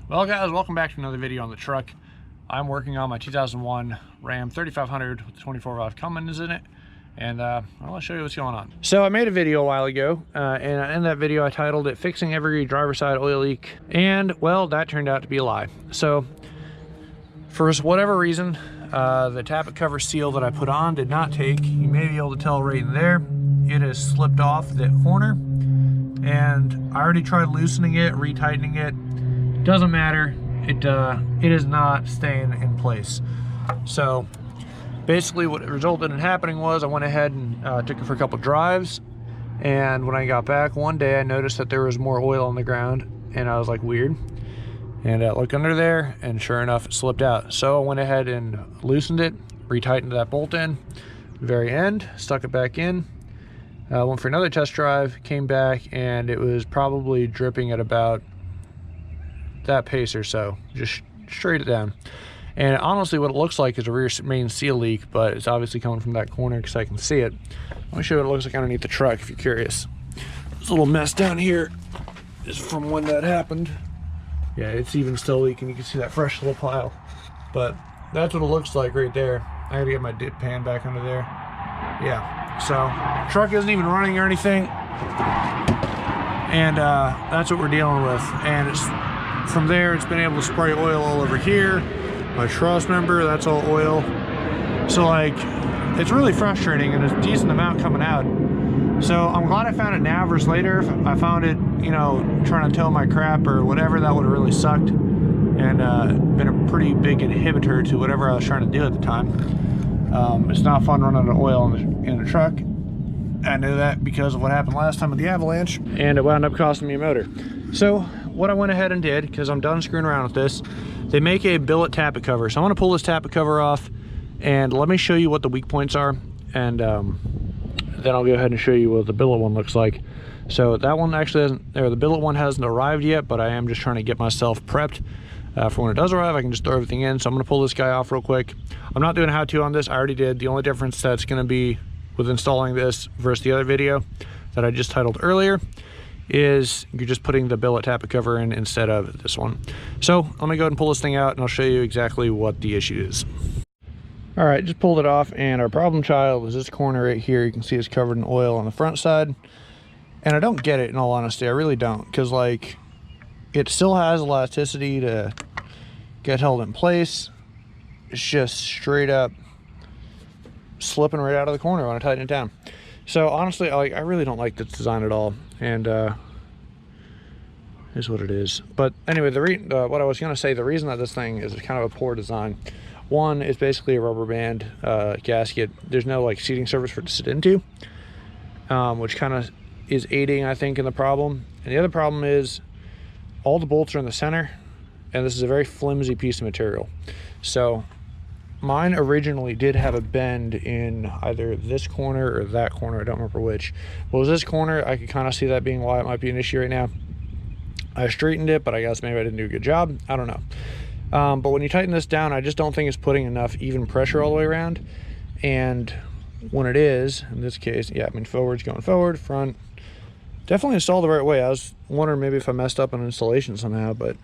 Well guys, welcome back to another video on the truck. I'm working on my 2001 Ram 3500 with the 24 valve Cummins in it, and I'll show you what's going on. So I made a video a while ago, and in that video I titled it "Fixing Every Driver's Side Oil Leak," and well, that turned out to be a lie. So for whatever reason, the tappet cover seal that I put on did not take. You may be able to tell right in there, it has slipped off the corner, and I already tried loosening it, retightening it. Doesn't matter, it is not staying in place. So basically what resulted in happening was I went ahead and took it for a couple drives, and when I got back one day I noticed that there was more oil on the ground, and I was like, weird, and I looked under there, and sure enough it slipped out. So I went ahead and loosened it, retightened that bolt in the very end, stuck it back in, went for another test drive, came back, and it was probably dripping at about that pace or so, just straight it down. And honestly what it looks like is a rear main seal leak, but it's obviously coming from that corner because I can see it. Let me show you what it looks like underneath the truck if you're curious. This little mess down here is from when that happened. Yeah, it's even still leaking. You can see that fresh little pile, but that's what it looks like right there. I gotta get my dip pan back under there. Yeah, so truck isn't even running or anything, and that's what we're dealing with. And it's from there, it's been able to spray oil all over here. My truss member, that's all oil. So like, it's really frustrating, and there's a decent amount coming out. So I'm glad I found it now versus later. If I found it, you know, trying to tow my crap or whatever, that would have really sucked, and been a pretty big inhibitor to whatever I was trying to do at the time. It's not fun running out of oil in the truck. I knew that because of what happened last time with the avalanche, and it wound up costing me a motor. So what I went ahead and did, because I'm done screwing around with this, they make a billet tappet cover. So I'm going to pull this tappet cover off, and let me show you what the weak points are, and then I'll go ahead and show you what the billet one looks like. So that one actually hasn't, or the billet one hasn't arrived yet, but I am just trying to get myself prepped for when it does arrive. I can just throw everything in. So I'm going to pull this guy off real quick. I'm not doing a how-to on this. I already did. The only difference that's going to be with installing this versus the other video that I just titled earlier is you're just putting the billet tappet cover in instead of this one. So let me go ahead and pull this thing out, and I'll show you exactly what the issue is. All right, just pulled it off, and our problem child is this corner right here. You can see it's covered in oil on the front side, and I don't get it, in all honesty. I really don't, because like, it still has elasticity to get held in place. It's just straight up slipping right out of the corner when I tighten it down. So honestly, I really don't like this design at all, and is what it is. But anyway, what I was going to say, the reason that this thing is kind of a poor design, one, it's basically a rubber band gasket. There's no like seating surface for it to sit into, which kind of is aiding, I think, in the problem. And the other problem is all the bolts are in the center, and this is a very flimsy piece of material. So mine originally did have a bend in either this corner or that corner. I don't remember which. Well, it was this corner. I could kind of see that being why it might be an issue right now. I straightened it, but I guess maybe I didn't do a good job. I don't know. But when you tighten this down, I just don't think it's putting enough even pressure all the way around. And when it is, in this case, yeah, I mean, forward's going forward, front, definitely installed the right way. I was wondering maybe if I messed up on installation somehow, but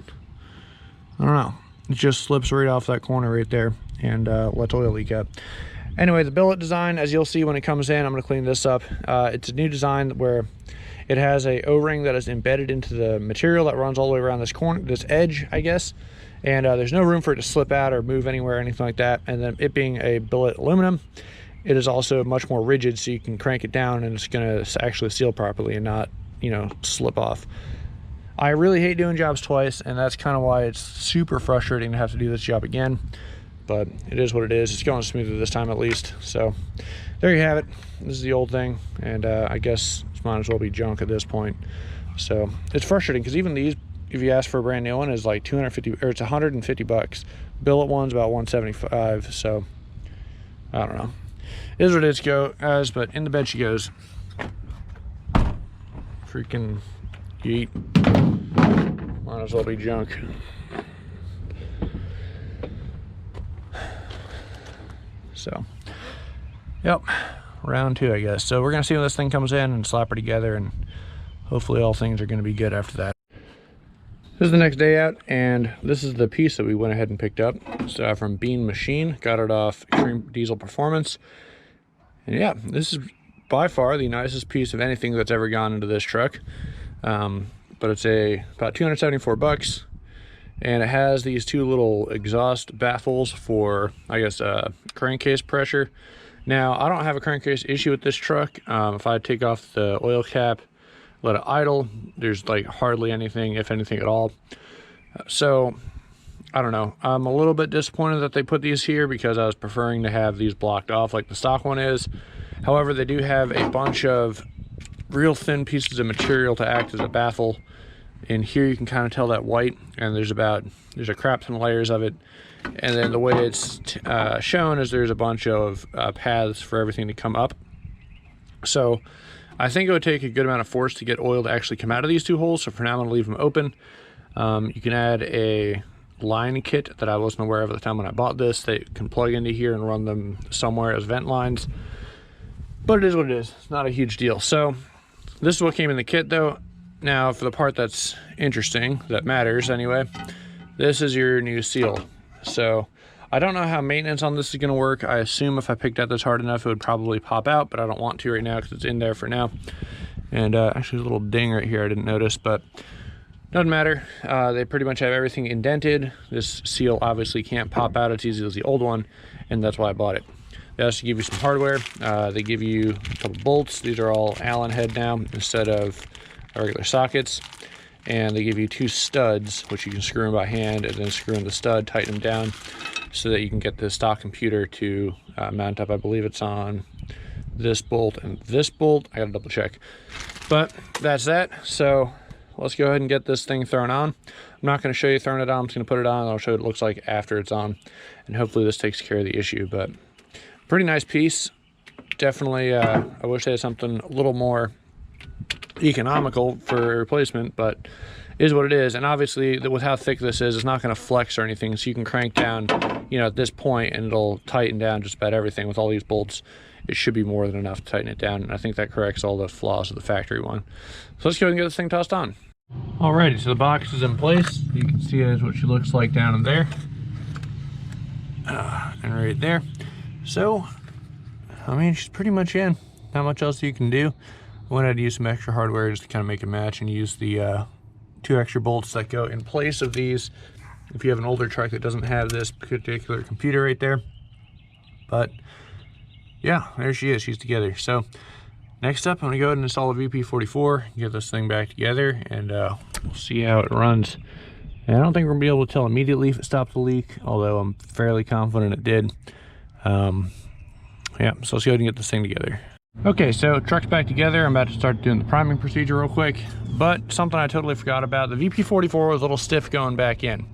I don't know. It just slips right off that corner right there and lets oil leak out. Anyway, the billet design, as you'll see when it comes in, I'm going to clean this up. It's a new design where it has a O-ring that is embedded into the material that runs all the way around this corner, this edge, I guess. And there's no room for it to slip out or move anywhere or anything like that. And then it being a billet aluminum, it is also much more rigid, so you can crank it down and it's going to actually seal properly and not, you know, slip off. I really hate doing jobs twice, and that's kind of why it's super frustrating to have to do this job again. But it is what it is. It's going smoother this time at least. So there you have it. This is the old thing, and I guess it might as well be junk at this point. So it's frustrating because even these, if you ask for a brand new one, is like 250, or it's 150 bucks. Billet one's about 175. So I don't know. It is what it is, guys. But in the bed she goes. Freaking yeet. Might as well be junk. So, yep, round two, I guess. So we're gonna see when this thing comes in and slap her together, and hopefully all things are gonna be good after that. This is the next day out, and this is the piece that we went ahead and picked up. It's from Bean Machine. Got it off Extreme Diesel Performance. And yeah, this is by far the nicest piece of anything that's ever gone into this truck. But it's about 274 bucks. And it has these two little exhaust baffles for, I guess, crankcase pressure. Now, I don't have a crankcase issue with this truck. If I take off the oil cap, let it idle, there's like hardly anything, if anything at all. So I don't know, I'm a little bit disappointed that they put these here, because I was preferring to have these blocked off like the stock one is. However, they do have a bunch of real thin pieces of material to act as a baffle. In here you can kind of tell that white, and there's a crap ton of layers of it. And then the way it's shown is there's a bunch of paths for everything to come up. So I think it would take a good amount of force to get oil to actually come out of these two holes. So for now, I'm going to leave them open. You can add a line kit that I wasn't aware of at the time when I bought this. They can plug into here and run them somewhere as vent lines. But it is what it is. It's not a huge deal. So this is what came in the kit, though. Now, for the part that's interesting, that matters anyway, this is your new seal. So I don't know how maintenance on this is going to work. I assume if I picked at this hard enough, it would probably pop out, but I don't want to right now because it's in there for now. And actually, there's a little ding right here I didn't notice, but doesn't matter. They pretty much have everything indented. This seal obviously can't pop out as easy as the old one, and that's why I bought it. They also give you some hardware. They give you a couple bolts. These are all Allen head now instead of regular sockets. And they give you two studs, which you can screw in by hand and then screw in the stud, tighten them down so that you can get the stock computer to mount up. I believe it's on this bolt and this bolt. I gotta double check. But that's that. So let's go ahead and get this thing thrown on. I'm not gonna show you throwing it on. I'm just gonna put it on and I'll show you what it looks like after it's on. And hopefully this takes care of the issue. But pretty nice piece. Definitely, I wish they had something a little more economical for replacement, but is what it is. And obviously with how thick this is, it's not going to flex or anything, so you can crank down, you know, at this point and it'll tighten down just about everything. With all these bolts, it should be more than enough to tighten it down, and I think that corrects all the flaws of the factory one. So let's go ahead and get this thing tossed on. Alrighty, so the box is in place. You can see it is what she looks like down in there, and right there. So I mean, she's pretty much in. Not much else you can do. I went ahead to use some extra hardware just to kind of make it match, and use the two extra bolts that go in place of these if you have an older truck that doesn't have this particular computer right there. But yeah, there she is. She's together. So next up, I'm gonna go ahead and install a VP44, get this thing back together, and we'll see how it runs. And I don't think we're gonna be able to tell immediately if it stopped the leak, although I'm fairly confident it did. Yeah, so let's go ahead and get this thing together. Okay, so truck's back together. I'm about to start doing the priming procedure real quick, but something I totally forgot about. The VP44 was a little stiff going back in,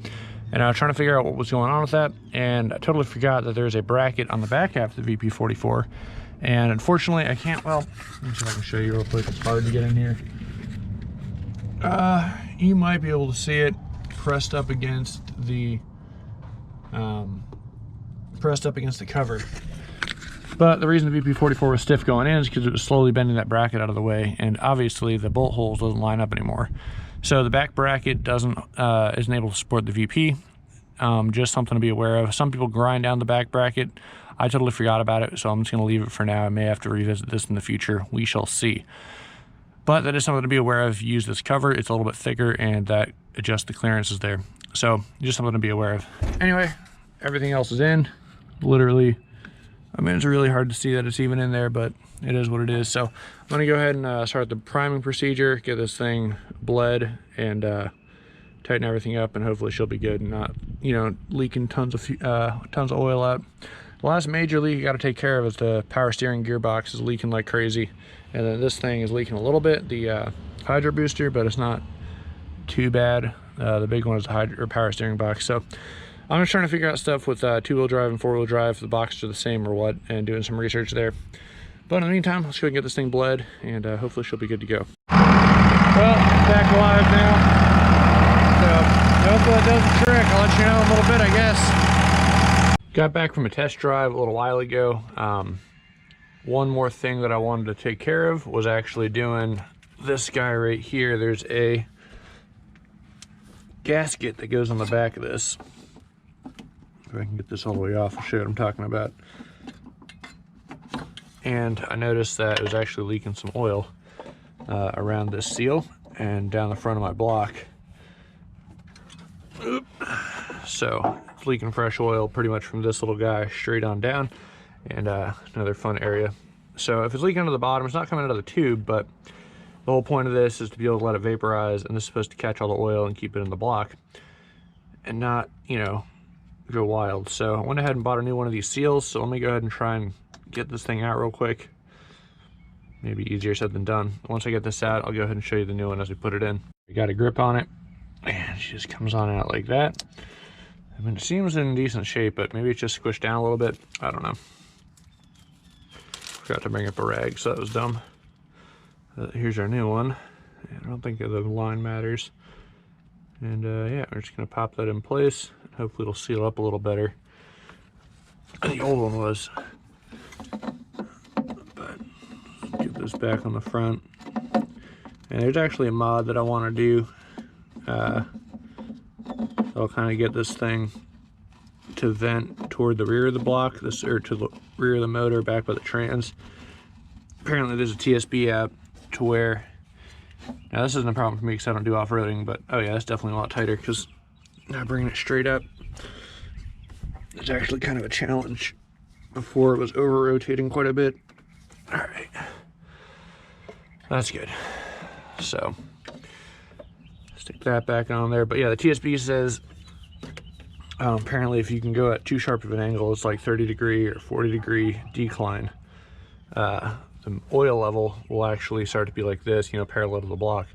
and I was trying to figure out what was going on with that, and I totally forgot that there's a bracket on the back half of the VP44, and unfortunately I can't, well, let me see if I can show you real quick. It's hard to get in here. You might be able to see it pressed up against the cover. But the reason the VP44 was stiff going in is because it was slowly bending that bracket out of the way, and obviously the bolt holes doesn't line up anymore. So the back bracket isn't able to support the VP. Just something to be aware of. Some people grind down the back bracket. I totally forgot about it, so I'm just going to leave it for now. I may have to revisit this in the future. We shall see. But that is something to be aware of. Use this cover. It's a little bit thicker, and that adjusts the clearances there. So just something to be aware of. Anyway, everything else is in. Literally, I mean, it's really hard to see that it's even in there, but it is what it is. So I'm going to go ahead and start the priming procedure, get this thing bled, and tighten everything up, and hopefully she'll be good and not, you know, leaking tons of oil out. The last major leak you got to take care of is the power steering gearbox is leaking like crazy, and then this thing is leaking a little bit, the hydro booster, but it's not too bad. The big one is the power steering box. So I'm just trying to figure out stuff with two-wheel drive and four-wheel drive, if the boxes are the same or what, and doing some research there. But in the meantime, let's go and get this thing bled, and hopefully she'll be good to go. Well, back live now. So hopefully that does the trick. I'll let you know in a little bit, I guess. Got back from a test drive a little while ago. One more thing that I wanted to take care of was actually doing this guy right here. There's a gasket that goes on the back of this. If I can get this all the way off, I'll show you what I'm talking about. And I noticed that it was actually leaking some oil around this seal and down the front of my block. Oop. So it's leaking fresh oil pretty much from this little guy straight on down. And another fun area. So if it's leaking to the bottom, it's not coming out of the tube, but the whole point of this is to be able to let it vaporize, and this is supposed to catch all the oil and keep it in the block and not, you know, go wild. So I went ahead and bought a new one of these seals. So let me go ahead and try and get this thing out real quick. Maybe easier said than done. Once I get this out, I'll go ahead and show you the new one as we put it in. We got a grip on it, and she just comes on out like that. I mean, it seems in decent shape, but maybe it's just squished down a little bit. I don't know. Forgot to bring up a rag, so that was dumb. Here's our new one. I don't think the line matters. And yeah, we're just gonna pop that in place. Hopefully it'll seal up a little better. The old one was. But get this back on the front. And there's actually a mod that I want to do. I'll kind of get this thing to vent toward the rear of the block, or to the rear of the motor, back by the trans. Apparently there's a TSB app to where, now this isn't a problem for me because I don't do off-roading, but oh yeah, that's definitely a lot tighter because now bringing it straight up is actually kind of a challenge. Before it was over-rotating quite a bit. All right, that's good. So stick that back on there. But yeah, the TSB says apparently if you can go at too sharp of an angle, it's like 30-degree or 40-degree decline, the oil level will actually start to be like this, you know, parallel to the block,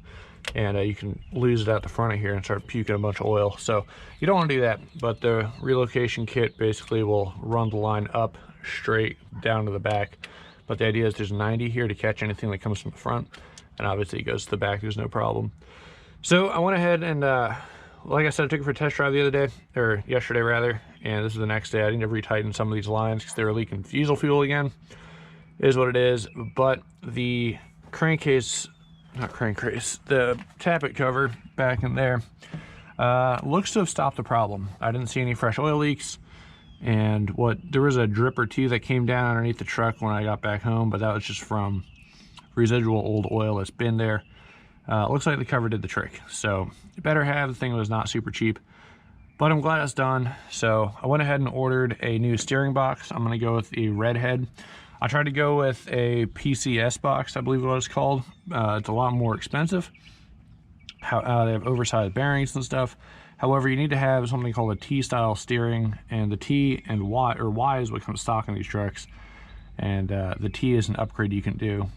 and you can lose it out the front of here and start puking a bunch of oil. So you don't want to do that, but the relocation kit basically will run the line up straight down to the back. But the idea is there's 90 here to catch anything that comes from the front, and obviously it goes to the back, there's no problem. So I went ahead and like I said, I took it for a test drive the other day, or yesterday rather, and this is the next day. I need to retighten some of these lines because they were leaking diesel fuel again. It is what it is. But the crankcase, not crankcase, the tappet cover back in there looks to have stopped the problem. I didn't see any fresh oil leaks, and there was a drip or two that came down underneath the truck when I got back home, but that was just from residual old oil that's been there. Looks like the cover did the trick, so you better have. The thing was not super cheap, but I'm glad it's done. So I went ahead and ordered a new steering box. I'm going to go with a red head. I tried to go with a PCS box, I believe what it's called. It's a lot more expensive. They have oversized bearings and stuff. However, you need to have something called a T-style steering, and the T and Y, or Y is what comes stock in these trucks, and the T is an upgrade you can do.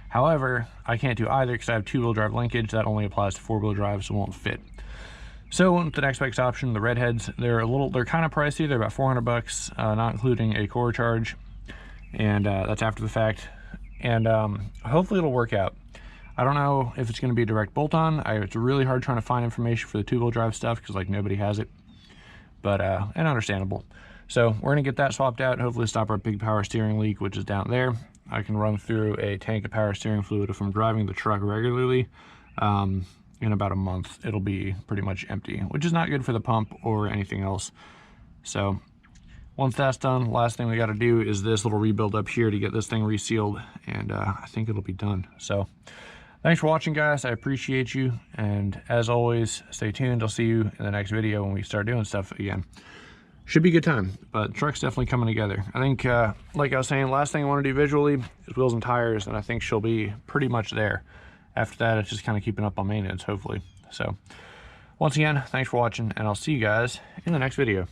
However, I can't do either because I have two-wheel drive linkage. That only applies to four-wheel drive, so it won't fit. So went with the next best option, the redheads. They're kind of pricey. They're about 400 bucks, not including a core charge, and that's after the fact. And hopefully it'll work out. I don't know if it's going to be a direct bolt-on. It's really hard trying to find information for the two-wheel drive stuff because like nobody has it, but and understandable. So we're going to get that swapped out. Hopefully stop our big power steering leak, which is down there. I can run through a tank of power steering fluid if I'm driving the truck regularly. In about a month, it'll be pretty much empty, which is not good for the pump or anything else. So once that's done, last thing we got to do is this little rebuild up here to get this thing resealed, and I think it'll be done. So thanks for watching, guys. I appreciate you, and as always, stay tuned. I'll see you in the next video when we start doing stuff again. Should be a good time, but the truck's definitely coming together. I think, like I was saying, last thing I want to do visually is wheels and tires, and I think she'll be pretty much there. After that, it's just kind of keeping up on maintenance, hopefully. So once again, thanks for watching, and I'll see you guys in the next video.